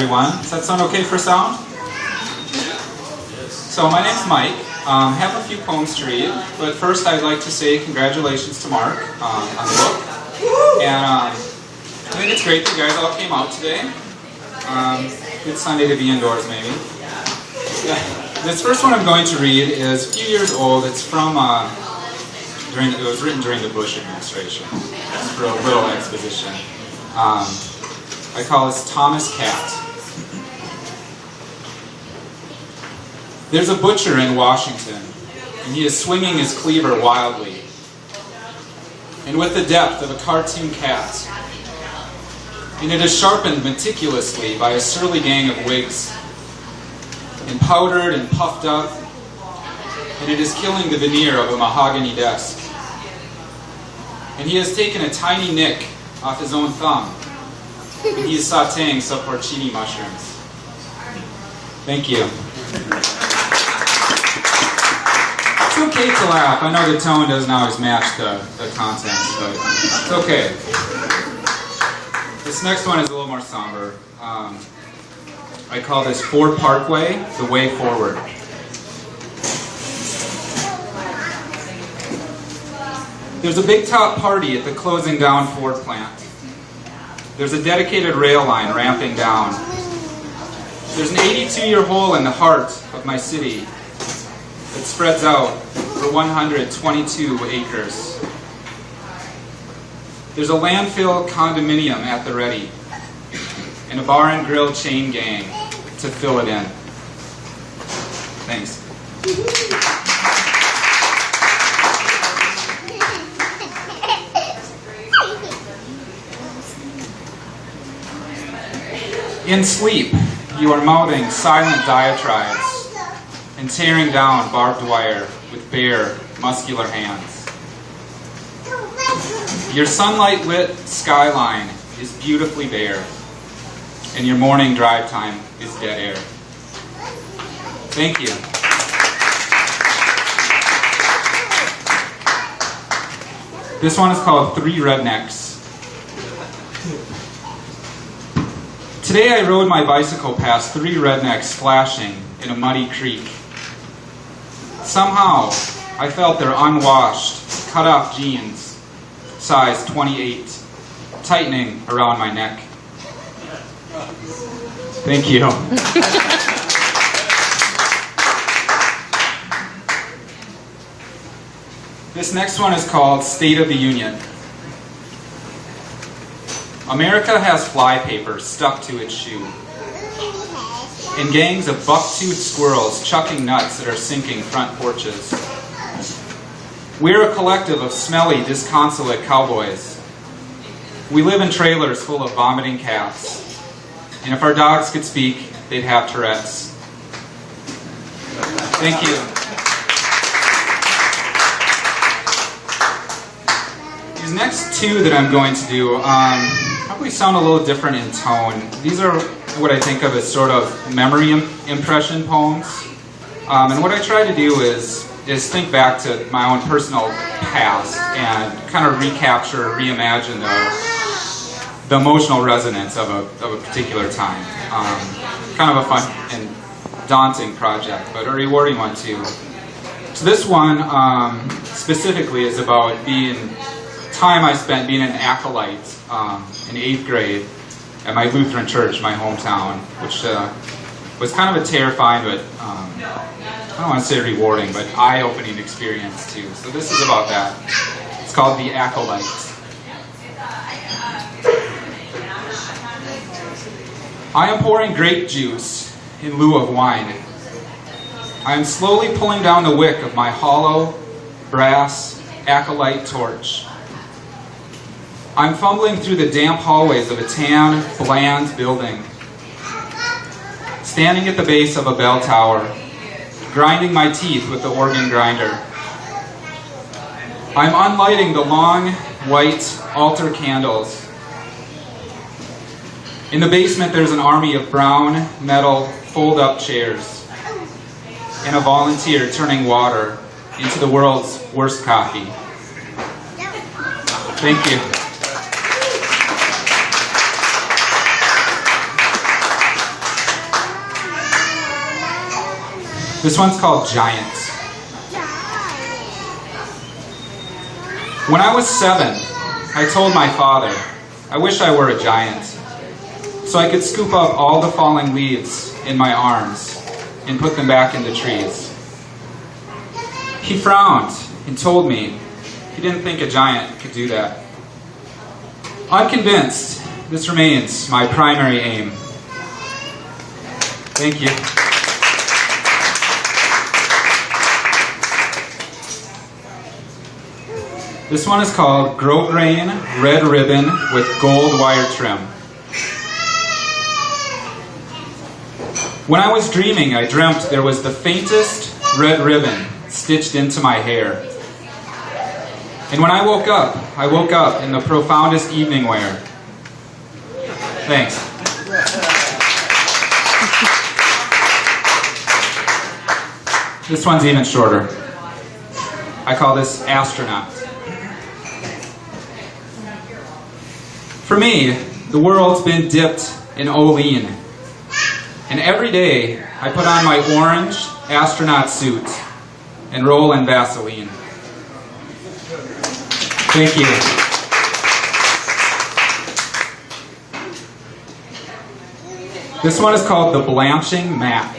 Everyone, does that sound okay for sound? So my name's Mike. I have a few poems to read, but first I'd like to say congratulations to Mark on the book. And I think it's great that you guys all came out today. Good Sunday to be indoors, maybe. This first one I'm going to read is a few years old. It's from it was written during the Bush administration. Just for a little exposition. I call this Thomas Cat. There's a butcher in Washington, and he is swinging his cleaver wildly. And with the depth of a cartoon cat, and it is sharpened meticulously by a surly gang of wigs, and powdered and puffed up, and it is killing the veneer of a mahogany desk. And he has taken a tiny nick off his own thumb, and he is sauteing some porcini mushrooms. Thank you. It's okay to laugh. I know the tone doesn't always match the content, but it's okay. This next one is a little more somber. I call this Ford Parkway, the way forward. There's a big top party at the closing down Ford plant. There's a dedicated rail line ramping down. There's an 82-year hole in the heart of my city that spreads out for 122 acres. There's a landfill condominium at the ready, and a bar and grill chain gang to fill it in. Thanks. In sleep, you are mouthing silent diatribes and tearing down barbed wire with bare, muscular hands. Your sunlight-lit skyline is beautifully bare, and your morning drive time is dead air. Thank you. This one is called Three Rednecks. Today I rode my bicycle past three rednecks splashing in a muddy creek. Somehow, I felt their unwashed, cut-off jeans, size 28, tightening around my neck. Thank you. This next one is called State of the Union. America has flypaper stuck to its shoe, and gangs of buck-toothed squirrels chucking nuts that are sinking front porches. We're a collective of smelly, disconsolate cowboys. We live in trailers full of vomiting cats, and if our dogs could speak, they'd have Tourette's. Thank you. These next two that I'm going to do probably sound a little different in tone. These are what I think of as sort of memory impression poems. And what I try to do is think back to my own personal past and kind of recapture, reimagine the emotional resonance of a particular time. Kind of a fun and daunting project, but a rewarding one too. So this one specifically is about time I spent being an acolyte in 8th grade at my Lutheran church, my hometown, which was kind of a terrifying, but I don't want to say rewarding, but eye-opening experience too. So this is about that. It's called The Acolyte. I am pouring grape juice in lieu of wine. I am slowly pulling down the wick of my hollow, brass, acolyte torch. I'm fumbling through the damp hallways of a tan, bland building, standing at the base of a bell tower, grinding my teeth with the organ grinder. I'm unlighting the long, white altar candles. In the basement, there's an army of brown, metal, fold-up chairs, and a volunteer turning water into the world's worst coffee. Thank you. This one's called Giant. When I was 7, I told my father, I wish I were a giant, so I could scoop up all the falling leaves in my arms and put them back into trees. He frowned and told me he didn't think a giant could do that. I'm convinced this remains my primary aim. Thank you. This one is called Grosgrain Red Ribbon with Gold Wire Trim. When I was dreaming, I dreamt there was the faintest red ribbon stitched into my hair. And when I woke up in the profoundest evening wear. Thanks. This one's even shorter. I call this Astronaut. For me, the world's been dipped in Olean. And every day, I put on my orange astronaut suit and roll in Vaseline. Thank you. This one is called the Blanching Mat.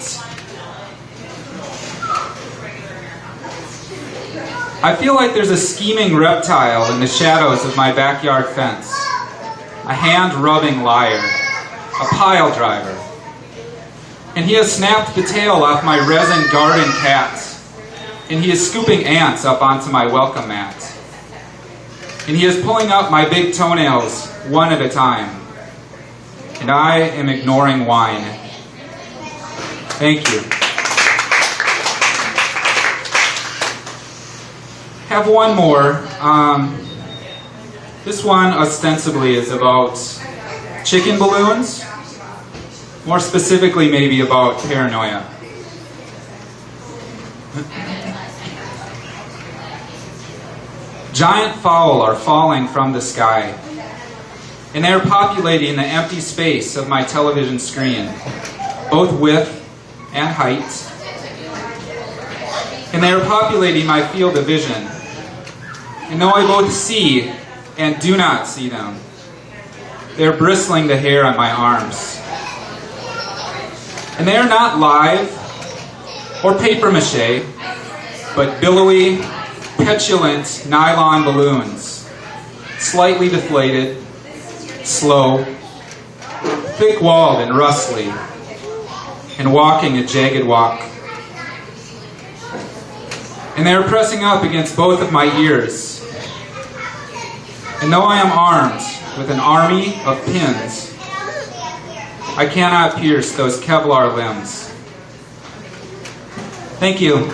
I feel like there's a scheming reptile in the shadows of my backyard fence. A hand-rubbing liar. A pile driver. And he has snapped the tail off my resin garden cat. And he is scooping ants up onto my welcome mat. And he is pulling up my big toenails one at a time. And I am ignoring wine. Thank you. Have one more. This one ostensibly is about chicken balloons. More specifically, maybe about paranoia. Giant fowl are falling from the sky, and they are populating the empty space of my television screen, both width and height. And they are populating my field of vision. And though I both see and do not see them, they are bristling the hair on my arms. And they are not live or papier-mâché, but billowy, petulant nylon balloons, slightly deflated, slow, thick-walled and rustly, and walking a jagged walk. And they are pressing up against both of my ears. And though I am armed with an army of pins, I cannot pierce those Kevlar limbs. Thank you.